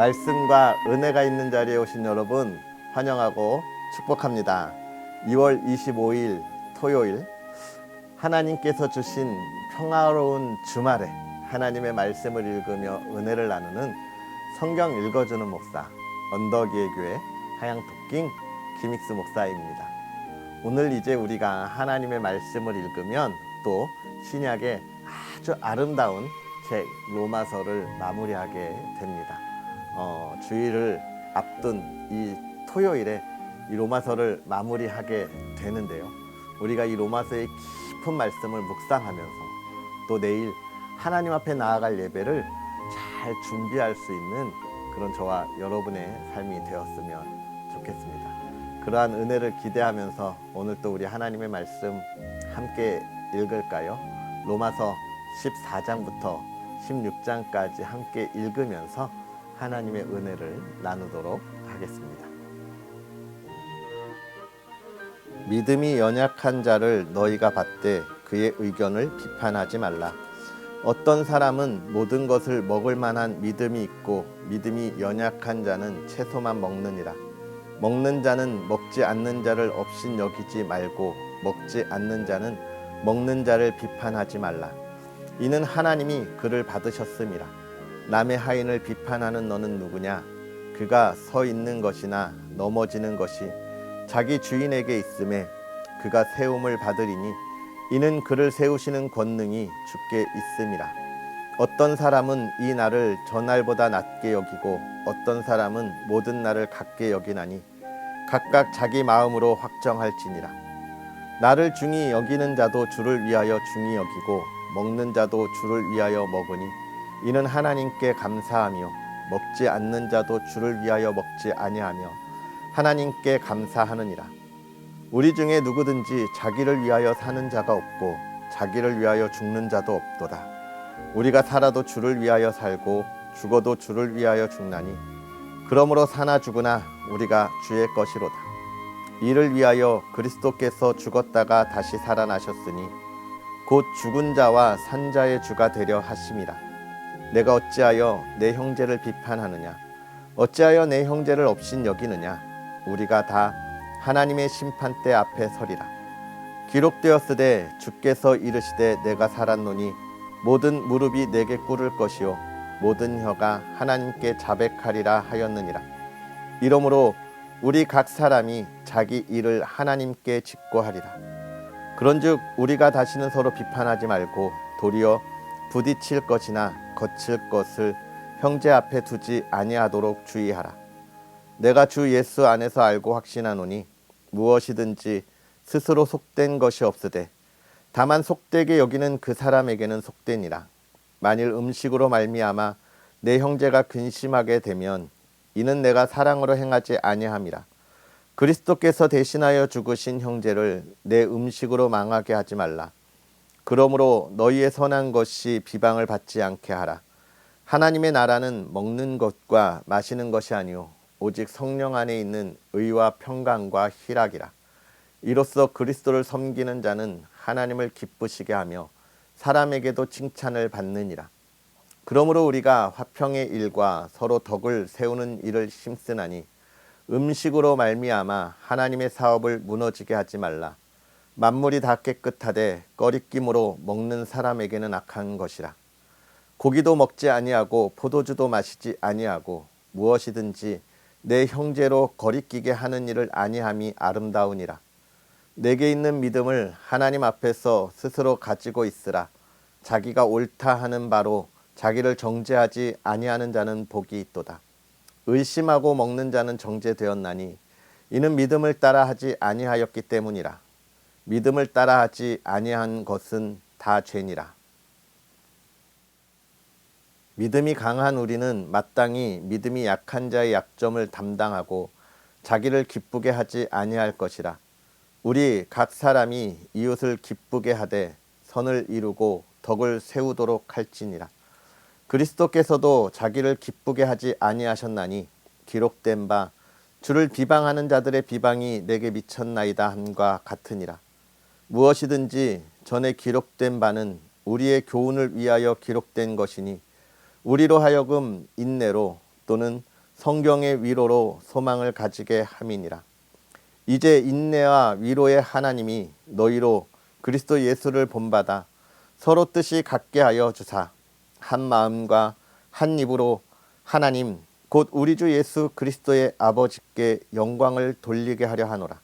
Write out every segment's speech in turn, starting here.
말씀과 은혜가 있는 자리에 오신 여러분 환영하고 축복합니다. 2월 25일 토요일 하나님께서 주신 평화로운 주말에 하나님의 말씀을 읽으며 은혜를 나누는 성경 읽어주는 목사 언덕이의 교회 하양토킹 김익수 목사입니다. 오늘 이제 우리가 하나님의 말씀을 읽으면 또 신약의 아주 아름다운 책 로마서를 마무리하게 됩니다. 주일을 앞둔 이 토요일에 이 로마서를 마무리하게 되는데요. 우리가 이 로마서의 깊은 말씀을 묵상하면서 또 내일 하나님 앞에 나아갈 예배를 잘 준비할 수 있는 그런 저와 여러분의 삶이 되었으면 좋겠습니다. 그러한 은혜를 기대하면서 오늘 또 우리 하나님의 말씀 함께 읽을까요? 로마서 14장부터 16장까지 함께 읽으면서 하나님의 은혜를 나누도록 하겠습니다. 믿음이 연약한 자를 너희가 받되 그의 의견을 비판하지 말라. 어떤 사람은 모든 것을 먹을 만한 믿음이 있고 믿음이 연약한 자는 채소만 먹느니라. 먹는 자는 먹지 않는 자를 업신 여기지 말고 먹지 않는 자는 먹는 자를 비판하지 말라. 이는 하나님이 그를 받으셨음이라. 남의 하인을 비판하는 너는 누구냐? 그가 서 있는 것이나 넘어지는 것이 자기 주인에게 있음에 그가 세움을 받으리니 이는 그를 세우시는 권능이 주께 있음이라. 어떤 사람은 이 날을 전날보다 낮게 여기고 어떤 사람은 모든 날을 같게 여기나니 각각 자기 마음으로 확정할지니라. 나를 중히 여기는 자도 주를 위하여 중히 여기고 먹는 자도 주를 위하여 먹으니 이는 하나님께 감사하며 먹지 않는 자도 주를 위하여 먹지 아니하며 하나님께 감사하느니라. 우리 중에 누구든지 자기를 위하여 사는 자가 없고 자기를 위하여 죽는 자도 없도다. 우리가 살아도 주를 위하여 살고 죽어도 주를 위하여 죽나니 그러므로 사나 죽으나 우리가 주의 것이로다. 이를 위하여 그리스도께서 죽었다가 다시 살아나셨으니 곧 죽은 자와 산 자의 주가 되려 하심이라. 내가 어찌하여 내 형제를 비판하느냐? 어찌하여 내 형제를 업신 여기느냐? 우리가 다 하나님의 심판대 앞에 서리라. 기록되었으되 주께서 이르시되 내가 살았노니 모든 무릎이 내게 꿇을 것이요 모든 혀가 하나님께 자백하리라 하였느니라. 이러므로 우리 각 사람이 자기 일을 하나님께 직고하리라. 그런즉 우리가 다시는 서로 비판하지 말고 도리어 부딪힐 것이나 거칠 것을 형제 앞에 두지 아니하도록 주의하라. 내가 주 예수 안에서 알고 확신하노니 무엇이든지 스스로 속된 것이 없으되 다만 속되게 여기는 그 사람에게는 속되니라. 만일 음식으로 말미암아 내 형제가 근심하게 되면 이는 내가 사랑으로 행하지 아니함이라. 그리스도께서 대신하여 죽으신 형제를 내 음식으로 망하게 하지 말라. 그러므로 너희의 선한 것이 비방을 받지 않게 하라. 하나님의 나라는 먹는 것과 마시는 것이 아니오 오직 성령 안에 있는 의와 평강과 희락이라. 이로써 그리스도를 섬기는 자는 하나님을 기쁘시게 하며 사람에게도 칭찬을 받느니라. 그러므로 우리가 화평의 일과 서로 덕을 세우는 일을 힘쓰나니 음식으로 말미암아 하나님의 사업을 무너지게 하지 말라. 만물이 다 깨끗하되 꺼리낌으로 먹는 사람에게는 악한 것이라. 고기도 먹지 아니하고 포도주도 마시지 아니하고 무엇이든지 내 형제로 거리끼게 하는 일을 아니함이 아름다우니라. 내게 있는 믿음을 하나님 앞에서 스스로 가지고 있으라. 자기가 옳다 하는 바로 자기를 정죄하지 아니하는 자는 복이 있도다. 의심하고 먹는 자는 정죄되었나니 이는 믿음을 따라 하지 아니하였기 때문이라. 믿음을 따라 하지 아니한 것은 다 죄니라. 믿음이 강한 우리는 마땅히 믿음이 약한 자의 약점을 담당하고 자기를 기쁘게 하지 아니할 것이라. 우리 각 사람이 이웃을 기쁘게 하되 선을 이루고 덕을 세우도록 할지니라. 그리스도께서도 자기를 기쁘게 하지 아니하셨나니 기록된 바 주를 비방하는 자들의 비방이 내게 미쳤나이다 함과 같으니라. 무엇이든지 전에 기록된 바는 우리의 교훈을 위하여 기록된 것이니 우리로 하여금 인내로 또는 성경의 위로로 소망을 가지게 함이니라. 이제 인내와 위로의 하나님이 너희로 그리스도 예수를 본받아 서로 뜻이 같게 하여 주사 한 마음과 한 입으로 하나님 곧 우리 주 예수 그리스도의 아버지께 영광을 돌리게 하려 하노라.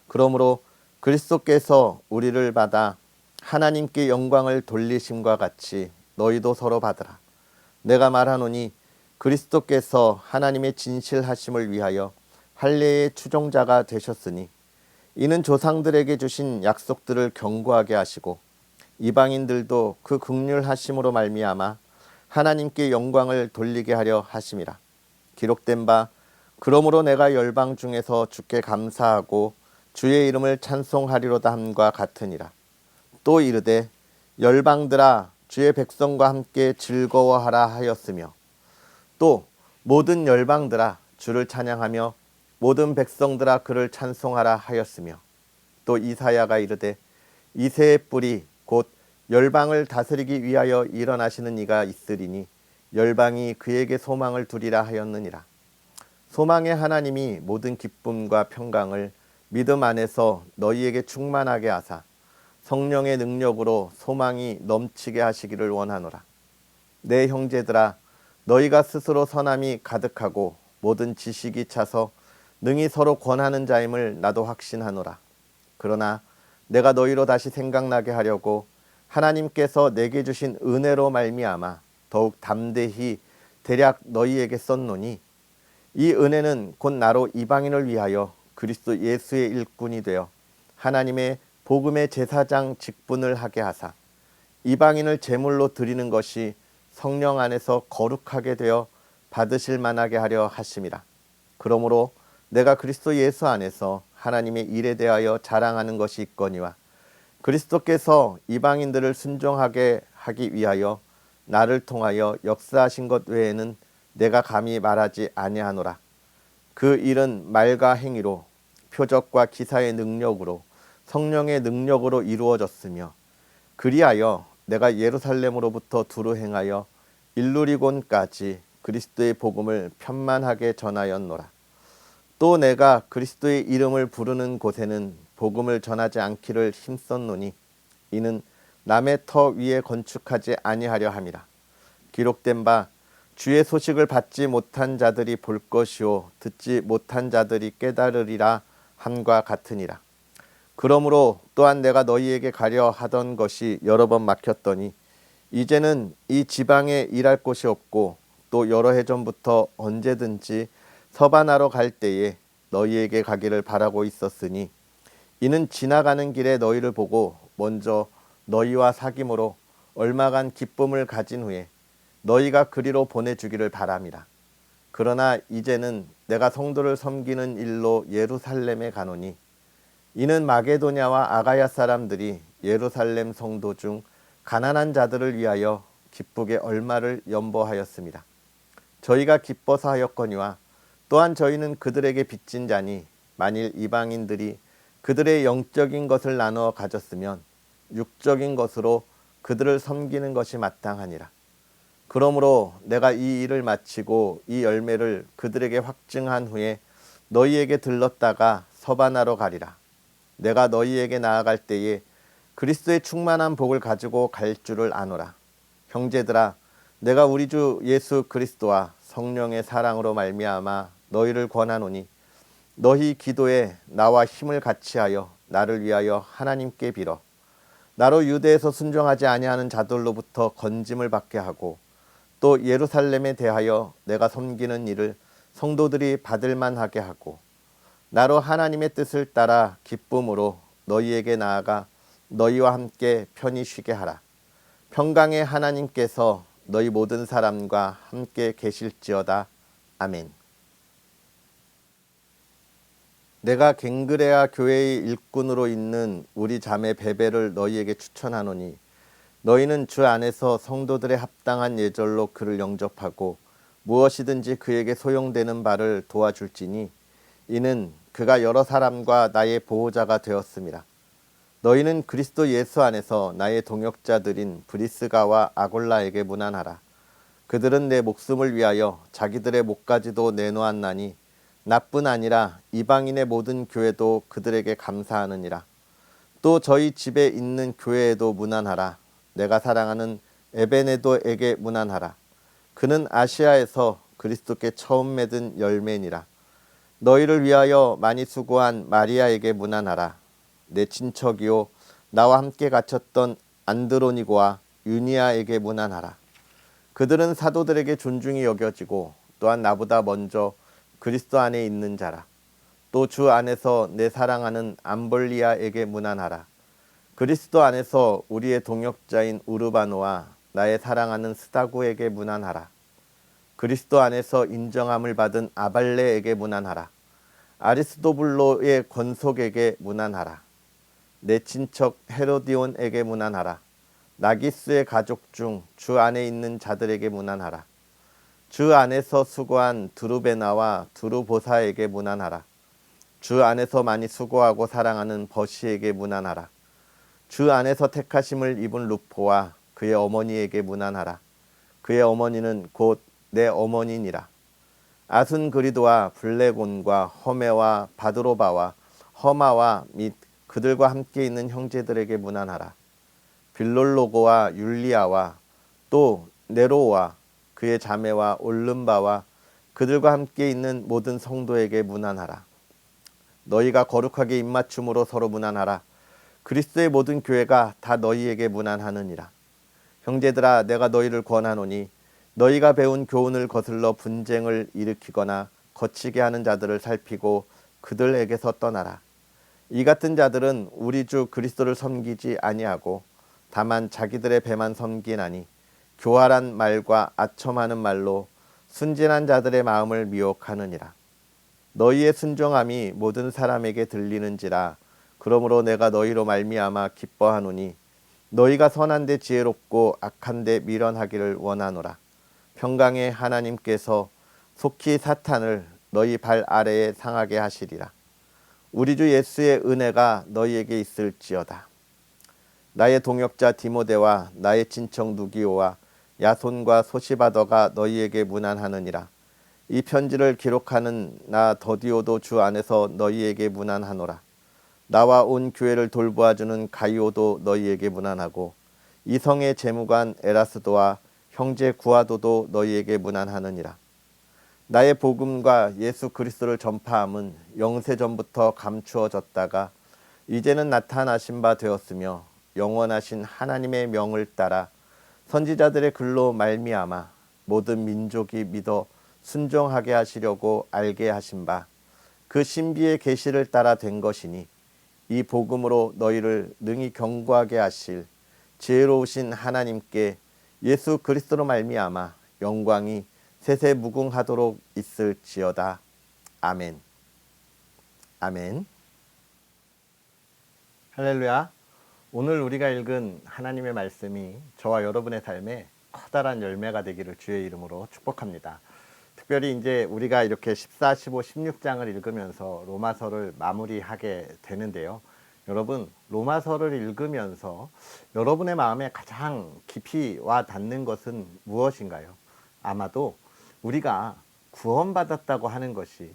그러므로 그리스도께서 우리를 받아 하나님께 영광을 돌리심과 같이 너희도 서로 받으라. 내가 말하노니 그리스도께서 하나님의 진실하심을 위하여 할례의 추종자가 되셨으니 이는 조상들에게 주신 약속들을 견고하게 하시고 이방인들도 그 긍휼하심으로 말미암아 하나님께 영광을 돌리게 하려 하심이라. 기록된 바 그러므로 내가 열방 중에서 주께 감사하고 주의 이름을 찬송하리로다 함과 같으니라. 또 이르되 열방들아 주의 백성과 함께 즐거워하라 하였으며 또 모든 열방들아 주를 찬양하며 모든 백성들아 그를 찬송하라 하였으며 또 이사야가 이르되 이새의 뿔이 곧 열방을 다스리기 위하여 일어나시는 이가 있으리니 열방이 그에게 소망을 두리라 하였느니라. 소망의 하나님이 모든 기쁨과 평강을 믿음 안에서 너희에게 충만하게 하사 성령의 능력으로 소망이 넘치게 하시기를 원하노라. 내 형제들아 너희가 스스로 선함이 가득하고 모든 지식이 차서 능히 서로 권하는 자임을 나도 확신하노라. 그러나 내가 너희로 다시 생각나게 하려고 하나님께서 내게 주신 은혜로 말미암아 더욱 담대히 대략 너희에게 썼노니 이 은혜는 곧 나로 이방인을 위하여 그리스도 예수의 일꾼이 되어 하나님의 복음의 제사장 직분을 하게 하사 이방인을 제물로 드리는 것이 성령 안에서 거룩하게 되어 받으실 만하게 하려 하심이라. 그러므로 내가 그리스도 예수 안에서 하나님의 일에 대하여 자랑하는 것이 있거니와 그리스도께서 이방인들을 순종하게 하기 위하여 나를 통하여 역사하신 것 외에는 내가 감히 말하지 아니하노라. 그 일은 말과 행위로 표적과 기사의 능력으로 성령의 능력으로 이루어졌으며 그리하여 내가 예루살렘으로부터 두루 행하여 일루리곤까지 그리스도의 복음을 편만하게 전하였노라. 또 내가 그리스도의 이름을 부르는 곳에는 복음을 전하지 않기를 힘썼노니 이는 남의 터 위에 건축하지 아니하려 함이라. 기록된 바 주의 소식을 받지 못한 자들이 볼 것이요 듣지 못한 자들이 깨달으리라 함과 같으니라. 그러므로 또한 내가 너희에게 가려 하던 것이 여러 번 막혔더니 이제는 이 지방에 일할 곳이 없고 또 여러 해 전부터 언제든지 서바나로 갈 때에 너희에게 가기를 바라고 있었으니 이는 지나가는 길에 너희를 보고 먼저 너희와 사귐으로 얼마간 기쁨을 가진 후에 너희가 그리로 보내주기를 바람이라. 그러나 이제는 내가 성도를 섬기는 일로 예루살렘에 가노니 이는 마게도냐와 아가야 사람들이 예루살렘 성도 중 가난한 자들을 위하여 기쁘게 얼마를 연보하였습니다. 저희가 기뻐서 하였거니와 또한 저희는 그들에게 빚진 자니 만일 이방인들이 그들의 영적인 것을 나누어 가졌으면 육적인 것으로 그들을 섬기는 것이 마땅하니라. 그러므로 내가 이 일을 마치고 이 열매를 그들에게 확증한 후에 너희에게 들렀다가 서바나로 가리라. 내가 너희에게 나아갈 때에 그리스도의 충만한 복을 가지고 갈 줄을 아노라. 형제들아 내가 우리 주 예수 그리스도와 성령의 사랑으로 말미암아 너희를 권하노니 너희 기도에 나와 힘을 같이하여 나를 위하여 하나님께 빌어 나로 유대에서 순종하지 아니하는 자들로부터 건짐을 받게 하고 또 예루살렘에 대하여 내가 섬기는 일을 성도들이 받을 만하게 하고 나로 하나님의 뜻을 따라 기쁨으로 너희에게 나아가 너희와 함께 편히 쉬게 하라. 평강의 하나님께서 너희 모든 사람과 함께 계실지어다. 아멘. 내가 갱그레아 교회의 일꾼으로 있는 우리 자매 베베를 너희에게 추천하노니 너희는 주 안에서 성도들의 합당한 예절로 그를 영접하고 무엇이든지 그에게 소용되는 바를 도와줄지니 이는 그가 여러 사람과 나의 보호자가 되었습니다. 너희는 그리스도 예수 안에서 나의 동역자들인 브리스가와 아골라에게 문안하라. 그들은 내 목숨을 위하여 자기들의 목까지도 내놓았나니 나뿐 아니라 이방인의 모든 교회도 그들에게 감사하느니라. 또 저희 집에 있는 교회에도 문안하라. 내가 사랑하는 에베네도에게 문안하라. 그는 아시아에서 그리스도께 처음 맺은 열매니라. 너희를 위하여 많이 수고한 마리아에게 문안하라. 내 친척이요 나와 함께 갇혔던 안드로니고와 유니아에게 문안하라. 그들은 사도들에게 존중이 여겨지고 또한 나보다 먼저 그리스도 안에 있는 자라. 또 주 안에서 내 사랑하는 암볼리아에게 문안하라. 그리스도 안에서 우리의 동역자인 우르바노와 나의 사랑하는 스다구에게 문안하라. 그리스도 안에서 인정함을 받은 아발레에게 문안하라. 아리스도블로의 권속에게 문안하라. 내 친척 헤로디온에게 문안하라. 나기스의 가족 중 주 안에 있는 자들에게 문안하라. 주 안에서 수고한 두루베나와 두루보사에게 문안하라. 주 안에서 많이 수고하고 사랑하는 버시에게 문안하라. 주 안에서 택하심을 입은 루포와 그의 어머니에게 문안하라. 그의 어머니는 곧 내 어머니니라. 아순그리도와 블레곤과 허메와 바드로바와 허마와 및 그들과 함께 있는 형제들에게 문안하라. 빌롤로고와 율리아와 또 네로와 그의 자매와 올름바와 그들과 함께 있는 모든 성도에게 문안하라. 너희가 거룩하게 입맞춤으로 서로 문안하라. 그리스도의 모든 교회가 다 너희에게 문안하느니라. 형제들아, 내가 너희를 권하노니 너희가 배운 교훈을 거슬러 분쟁을 일으키거나 거치게 하는 자들을 살피고 그들에게서 떠나라. 이 같은 자들은 우리 주 그리스도를 섬기지 아니하고 다만 자기들의 배만 섬기나니 교활한 말과 아첨하는 말로 순진한 자들의 마음을 미혹하느니라. 너희의 순종함이 모든 사람에게 들리는지라. 그러므로 내가 너희로 말미암아 기뻐하노니 너희가 선한데 지혜롭고 악한데 미련하기를 원하노라. 평강의 하나님께서 속히 사탄을 너희 발 아래에 상하게 하시리라. 우리 주 예수의 은혜가 너희에게 있을지어다. 나의 동역자 디모데와 나의 친척 누기오와 야손과 소시바더가 너희에게 문안하느니라. 이 편지를 기록하는 나 더디오도 주 안에서 너희에게 문안하노라. 나와 온 교회를 돌보아주는 가이오도 너희에게 문안하고 이 성의 재무관 에라스도와 형제 구아도도 너희에게 문안하느니라. 나의 복음과 예수 그리스도를 전파함은 영세전부터 감추어졌다가 이제는 나타나신 바 되었으며 영원하신 하나님의 명을 따라 선지자들의 글로 말미암아 모든 민족이 믿어 순종하게 하시려고 알게 하신 바 그 신비의 계시를 따라 된 것이니 이 복음으로 너희를 능히 견고하게 하실 지혜로우신 하나님께 예수 그리스도로 말미암아 영광이 세세 무궁하도록 있을지어다. 아멘. 아멘. 할렐루야. 오늘 우리가 읽은 하나님의 말씀이 저와 여러분의 삶에 커다란 열매가 되기를 주의 이름으로 축복합니다. 특별히 이제 우리가 이렇게 14, 15, 16장을 읽으면서 로마서를 마무리하게 되는데요. 여러분, 로마서를 읽으면서 여러분의 마음에 가장 깊이 와 닿는 것은 무엇인가요? 아마도 우리가 구원받았다고 하는 것이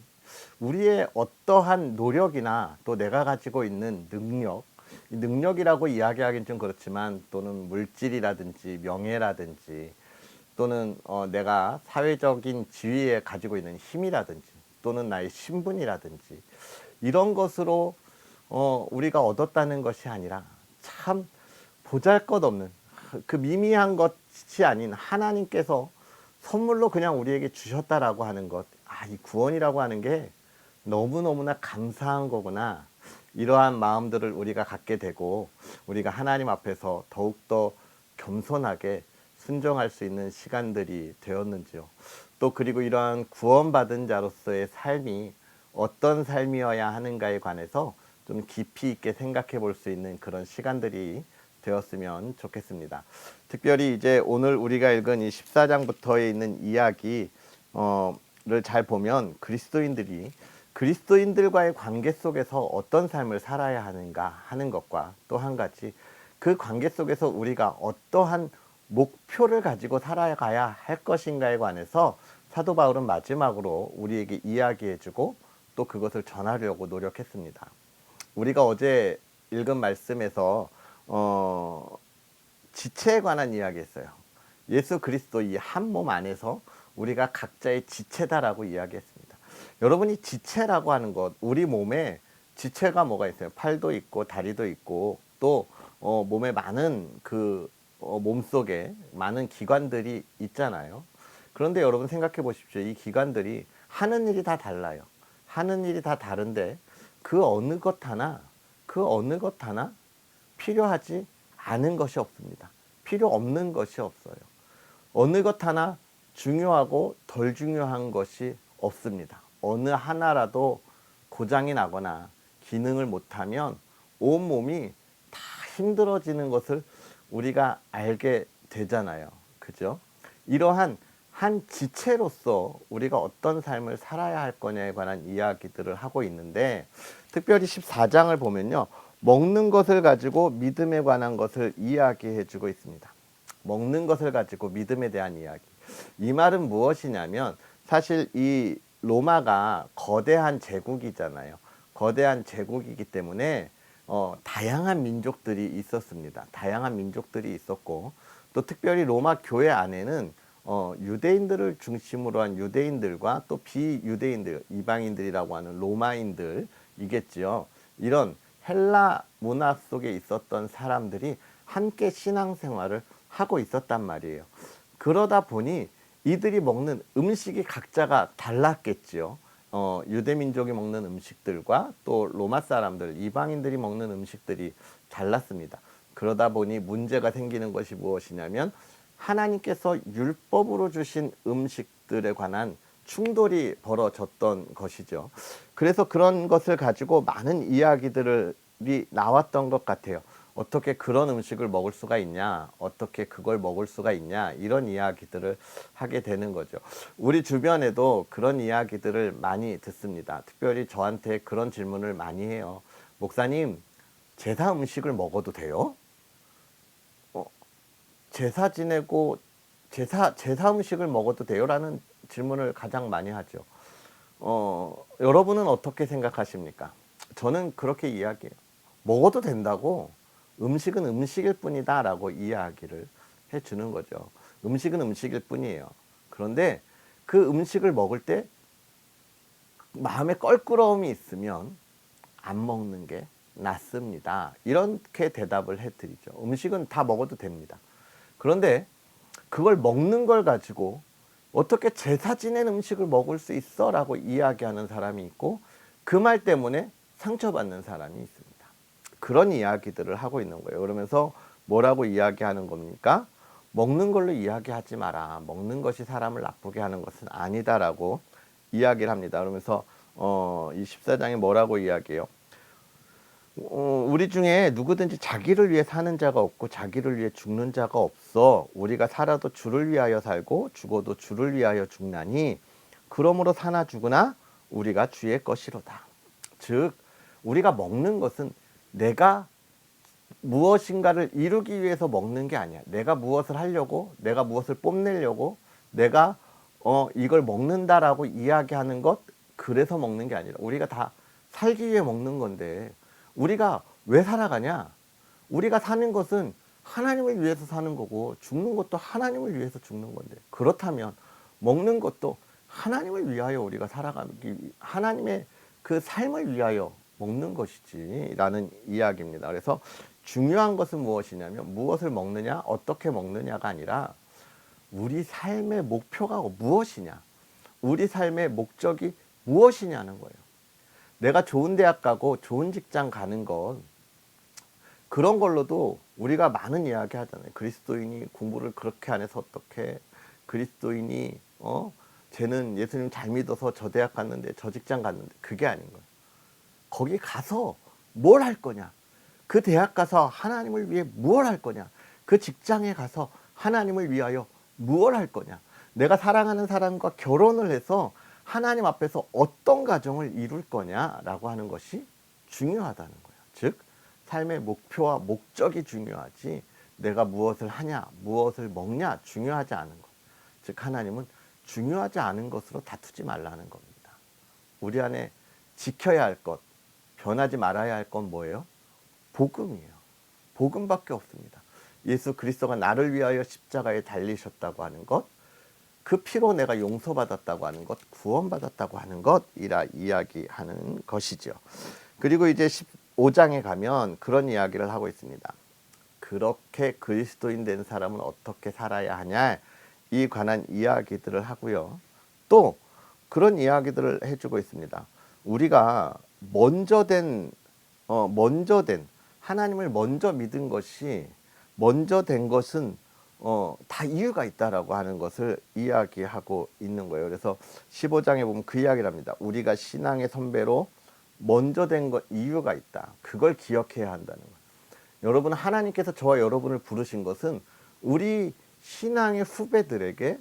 우리의 어떠한 노력이나 또 내가 가지고 있는 능력이라고 이야기하기는 좀 그렇지만 또는 물질이라든지 명예라든지 또는 내가 사회적인 지위에 가지고 있는 힘이라든지 또는 나의 신분이라든지 이런 것으로 우리가 얻었다는 것이 아니라 참 보잘것없는 그 미미한 것이 아닌 하나님께서 선물로 그냥 우리에게 주셨다라고 하는 것, 이 구원이라고 하는 게 너무너무나 감사한 거구나. 이러한 마음들을 우리가 갖게 되고 우리가 하나님 앞에서 더욱더 겸손하게 순종할 수 있는 시간들이 되었는지요. 또 그리고 이러한 구원받은 자로서의 삶이 어떤 삶이어야 하는가에 관해서 좀 깊이 있게 생각해 볼 수 있는 그런 시간들이 되었으면 좋겠습니다. 특별히 이제 오늘 우리가 읽은 이 14장부터에 있는 이야기를 잘 보면 그리스도인들과의 관계 속에서 어떤 삶을 살아야 하는가 하는 것과 또 한 가지 그 관계 속에서 우리가 어떠한 목표를 가지고 살아가야 할 것인가에 관해서 사도 바울은 마지막으로 우리에게 이야기해주고 또 그것을 전하려고 노력했습니다. 우리가 어제 읽은 말씀에서 지체에 관한 이야기했어요. 예수 그리스도 이 한 몸 안에서 우리가 각자의 지체다라고 이야기했습니다. 여러분이 지체라고 하는 것, 우리 몸에 지체가 뭐가 있어요? 팔도 있고 다리도 있고 또 몸에 많은 몸속에 많은 기관들이 있잖아요. 그런데 여러분 생각해 보십시오. 이 기관들이 하는 일이 다 달라요. 하는 일이 다 다른데 그 어느 것 하나 필요하지 않은 것이 없습니다. 필요 없는 것이 없어요. 어느 것 하나 중요하고 덜 중요한 것이 없습니다. 어느 하나라도 고장이 나거나 기능을 못하면 온몸이 다 힘들어지는 것을 우리가 알게 되잖아요. 그죠? 이러한 한 지체로서 우리가 어떤 삶을 살아야 할 거냐에 관한 이야기들을 하고 있는데, 특별히 14장을 보면요, 먹는 것을 가지고 믿음에 관한 것을 이야기해 주고 있습니다. 먹는 것을 가지고 믿음에 대한 이야기. 이 말은 무엇이냐면, 사실 이 로마가 거대한 제국이잖아요. 거대한 제국이기 때문에 다양한 민족들이 있었습니다. 다양한 민족들이 있었고, 또 특별히 로마 교회 안에는 유대인들을 중심으로 한 유대인들과 또 비유대인들, 이방인들이라고 하는 로마인들이겠지요. 이런 헬라 문화 속에 있었던 사람들이 함께 신앙생활을 하고 있었단 말이에요. 그러다 보니 이들이 먹는 음식이 각자가 달랐겠지요. 유대민족이 먹는 음식들과 또 로마 사람들, 이방인들이 먹는 음식들이 달랐습니다. 그러다 보니 문제가 생기는 것이 무엇이냐면, 하나님께서 율법으로 주신 음식들에 관한 충돌이 벌어졌던 것이죠. 그래서 그런 것을 가지고 많은 이야기들이 나왔던 것 같아요. 어떻게 그런 음식을 먹을 수가 있냐, 어떻게 그걸 먹을 수가 있냐, 이런 이야기들을 하게 되는 거죠. 우리 주변에도 그런 이야기들을 많이 듣습니다. 특별히 저한테 그런 질문을 많이 해요. 목사님, 제사 음식을 먹어도 돼요? 제사 지내고 제사 음식을 먹어도 돼요? 라는 질문을 가장 많이 하죠. 여러분은 어떻게 생각하십니까? 저는 그렇게 이야기해요. 먹어도 된다고. 음식은 음식일 뿐이다 라고 이야기를 해주는 거죠. 음식은 음식일 뿐이에요. 그런데 그 음식을 먹을 때 마음에 껄끄러움이 있으면 안 먹는 게 낫습니다. 이렇게 대답을 해드리죠. 음식은 다 먹어도 됩니다. 그런데 그걸 먹는 걸 가지고 어떻게 제사 지낸 음식을 먹을 수 있어? 라고 이야기하는 사람이 있고, 그 말 때문에 상처받는 사람이 있습니다. 그런 이야기들을 하고 있는 거예요. 그러면서 뭐라고 이야기하는 겁니까? 먹는 걸로 이야기하지 마라. 먹는 것이 사람을 나쁘게 하는 것은 아니다라고 이야기를 합니다. 그러면서 이 14장에 뭐라고 이야기해요? 우리 중에 누구든지 자기를 위해 사는 자가 없고 자기를 위해 죽는 자가 없어. 우리가 살아도 주를 위하여 살고 죽어도 주를 위하여 죽나니 그러므로 사나 죽으나 우리가 주의 것이로다. 즉 우리가 먹는 것은 내가 무엇인가를 이루기 위해서 먹는 게 아니야. 내가 무엇을 하려고, 내가 무엇을 뽐내려고, 내가 이걸 먹는다라고 이야기하는 것, 그래서 먹는 게 아니라 우리가 다 살기 위해 먹는 건데, 우리가 왜 살아가냐? 우리가 사는 것은 하나님을 위해서 사는 거고, 죽는 것도 하나님을 위해서 죽는 건데, 그렇다면 먹는 것도 하나님을 위하여 우리가 살아가기, 하나님의 그 삶을 위하여 먹는 것이지 라는 이야기입니다. 그래서 중요한 것은 무엇이냐면, 무엇을 먹느냐, 어떻게 먹느냐가 아니라 우리 삶의 목표가 무엇이냐, 우리 삶의 목적이 무엇이냐는 거예요. 내가 좋은 대학 가고 좋은 직장 가는 건, 그런 걸로도 우리가 많은 이야기 하잖아요. 그리스도인이 공부를 그렇게 안 해서 어떻게, 그리스도인이 쟤는 예수님 잘 믿어서 저 대학 갔는데 저 직장 갔는데, 그게 아닌 거예요. 거기 가서 뭘 할 거냐, 그 대학 가서 하나님을 위해 무엇 할 거냐, 그 직장에 가서 하나님을 위하여 무엇 할 거냐, 내가 사랑하는 사람과 결혼을 해서 하나님 앞에서 어떤 가정을 이룰 거냐라고 하는 것이 중요하다는 거예요. 즉 삶의 목표와 목적이 중요하지, 내가 무엇을 하냐, 무엇을 먹냐 중요하지 않은 것. 즉 하나님은 중요하지 않은 것으로 다투지 말라는 겁니다. 우리 안에 지켜야 할 것, 변하지 말아야 할 건 뭐예요? 복음이에요. 복음밖에 없습니다. 예수 그리스도가 나를 위하여 십자가에 달리셨다고 하는 것, 그 피로 내가 용서받았다고 하는 것, 구원받았다고 하는 것이라 이야기하는 것이죠. 그리고 이제 15장에 가면 그런 이야기를 하고 있습니다. 그렇게 그리스도인 된 사람은 어떻게 살아야 하냐, 이 관한 이야기들을 하고요. 또 그런 이야기들을 해주고 있습니다. 우리가 먼저 된 하나님을 먼저 믿은 것이, 먼저 된 것은 다 이유가 있다라고 하는 것을 이야기하고 있는 거예요. 그래서 15장에 보면 그 이야기를 합니다. 우리가 신앙의 선배로 먼저 된 것 이유가 있다. 그걸 기억해야 한다는 거예요. 여러분, 하나님께서 저와 여러분을 부르신 것은 우리 신앙의 후배들에게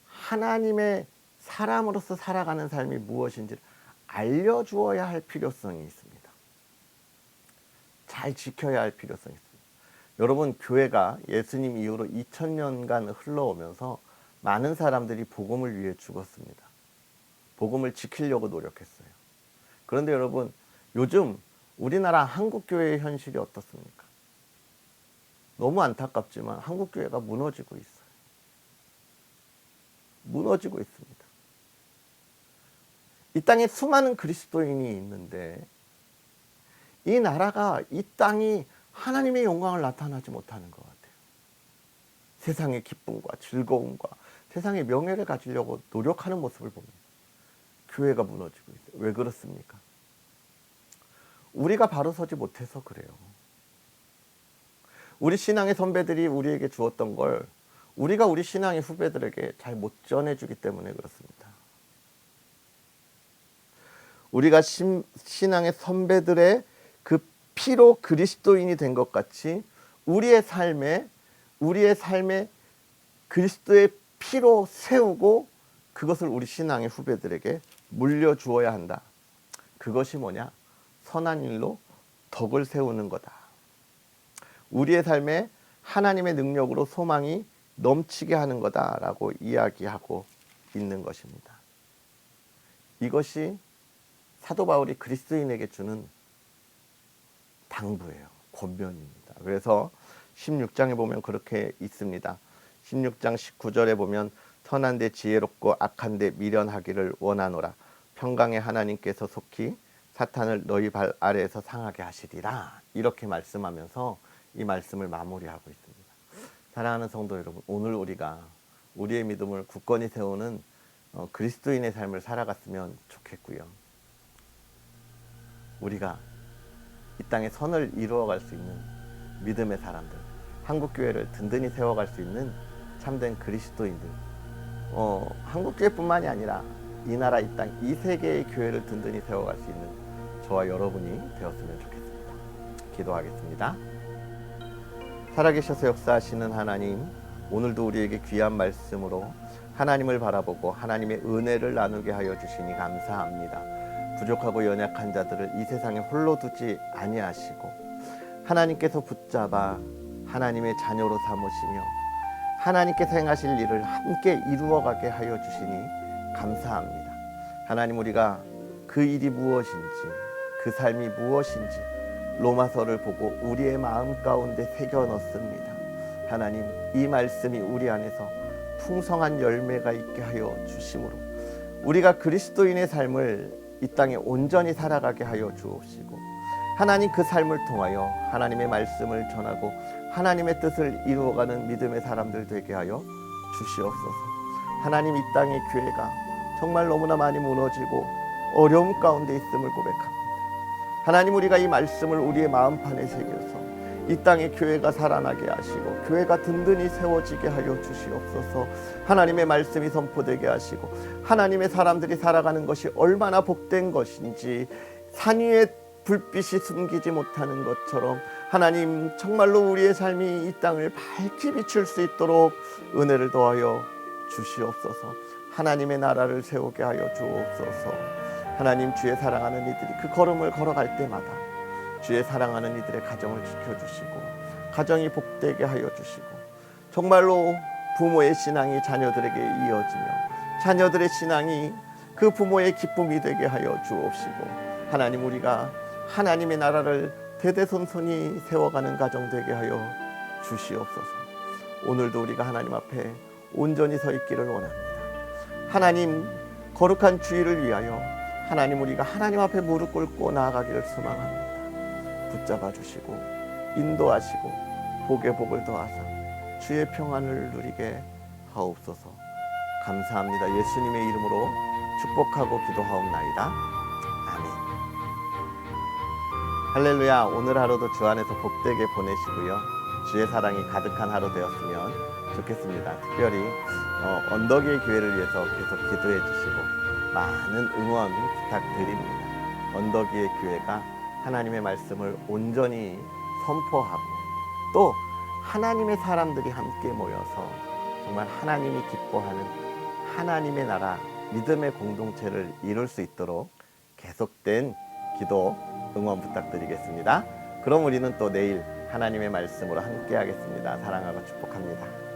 하나님의 사람으로서 살아가는 삶이 무엇인지를 알려주어야 할 필요성이 있습니다. 잘 지켜야 할 필요성이 있습니다. 여러분, 교회가 예수님 이후로 2000년간 흘러오면서 많은 사람들이 복음을 위해 죽었습니다. 복음을 지키려고 노력했어요. 그런데 여러분, 요즘 우리나라 한국교회의 현실이 어떻습니까? 너무 안타깝지만 한국교회가 무너지고 있어요. 무너지고 있습니다. 이 땅에 수많은 그리스도인이 있는데 이 나라가, 이 땅이 하나님의 영광을 나타나지 못하는 것 같아요. 세상의 기쁨과 즐거움과 세상의 명예를 가지려고 노력하는 모습을 봅니다. 교회가 무너지고 있어요. 왜 그렇습니까? 우리가 바로 서지 못해서 그래요. 우리 신앙의 선배들이 우리에게 주었던 걸 우리가 우리 신앙의 후배들에게 잘 못 전해주기 때문에 그렇습니다. 우리가 신앙의 선배들의 그 피로 그리스도인이 된 것 같이 우리의 삶에 그리스도의 피로 세우고 그것을 우리 신앙의 후배들에게 물려주어야 한다. 그것이 뭐냐? 선한 일로 덕을 세우는 거다. 우리의 삶에 하나님의 능력으로 소망이 넘치게 하는 거다라고 이야기하고 있는 것입니다. 이것이 사도 바울이 그리스도인에게 주는 당부예요. 권면입니다. 그래서 16장에 보면 그렇게 있습니다. 16장 19절에 보면 선한데 지혜롭고 악한데 미련하기를 원하노라. 평강의 하나님께서 속히 사탄을 너희 발 아래에서 상하게 하시리라. 이렇게 말씀하면서 이 말씀을 마무리하고 있습니다. 사랑하는 성도 여러분, 오늘 우리가 우리의 믿음을 굳건히 세우는 그리스도인의 삶을 살아갔으면 좋겠고요. 우리가 이 땅에 선을 이루어갈 수 있는 믿음의 사람들, 한국교회를 든든히 세워갈 수 있는 참된 그리스도인들, 한국교회뿐만이 아니라 이 나라, 이 땅, 이 세계의 교회를 든든히 세워갈 수 있는 저와 여러분이 되었으면 좋겠습니다. 기도하겠습니다. 살아계셔서 역사하시는 하나님, 오늘도 우리에게 귀한 말씀으로 하나님을 바라보고 하나님의 은혜를 나누게 하여 주시니 감사합니다. 부족하고 연약한 자들을 이 세상에 홀로 두지 아니하시고 하나님께서 붙잡아 하나님의 자녀로 삼으시며 하나님께서 행하실 일을 함께 이루어가게 하여 주시니 감사합니다. 하나님, 우리가 그 일이 무엇인지, 그 삶이 무엇인지 로마서를 보고 우리의 마음 가운데 새겨 넣습니다. 하나님, 이 말씀이 우리 안에서 풍성한 열매가 있게 하여 주심으로 우리가 그리스도인의 삶을 이 땅에 온전히 살아가게 하여 주옵시고, 하나님 그 삶을 통하여 하나님의 말씀을 전하고 하나님의 뜻을 이루어가는 믿음의 사람들 되게 하여 주시옵소서. 하나님, 이 땅의 교회가 정말 너무나 많이 무너지고 어려움 가운데 있음을 고백합니다. 하나님, 우리가 이 말씀을 우리의 마음판에 새겨서 이 땅의 교회가 살아나게 하시고 교회가 든든히 세워지게 하여 주시옵소서. 하나님의 말씀이 선포되게 하시고 하나님의 사람들이 살아가는 것이 얼마나 복된 것인지 산 위에 불빛이 숨기지 못하는 것처럼 하나님, 정말로 우리의 삶이 이 땅을 밝게 비출 수 있도록 은혜를 더하여 주시옵소서. 하나님의 나라를 세우게 하여 주옵소서. 하나님, 주의 사랑하는 이들이 그 걸음을 걸어갈 때마다 주의 사랑하는 이들의 가정을 지켜주시고 가정이 복되게 하여 주시고 정말로 부모의 신앙이 자녀들에게 이어지며 자녀들의 신앙이 그 부모의 기쁨이 되게 하여 주옵시고 하나님 우리가 하나님의 나라를 대대손손이 세워가는 가정 되게 하여 주시옵소서. 오늘도 우리가 하나님 앞에 온전히 서 있기를 원합니다. 하나님 거룩한 주일을 위하여 하나님 우리가 하나님 앞에 무릎 꿇고 나아가기를 소망합니다. 붙잡아 주시고 인도하시고 복의 복을 더하사 주의 평안을 누리게 하옵소서. 감사합니다. 예수님의 이름으로 축복하고 기도하옵나이다. 아멘. 할렐루야. 오늘 하루도 주 안에서 복되게 보내시고요. 주의 사랑이 가득한 하루 되었으면 좋겠습니다. 특별히 언덕의 교회를 위해서 계속 기도해 주시고 많은 응원 부탁드립니다. 언덕의 교회가 하나님의 말씀을 온전히 선포하고 또 하나님의 사람들이 함께 모여서 정말 하나님이 기뻐하는 하나님의 나라 믿음의 공동체를 이룰 수 있도록 계속된 기도 응원 부탁드리겠습니다. 그럼 우리는 또 내일 하나님의 말씀으로 함께 하겠습니다. 사랑하고 축복합니다.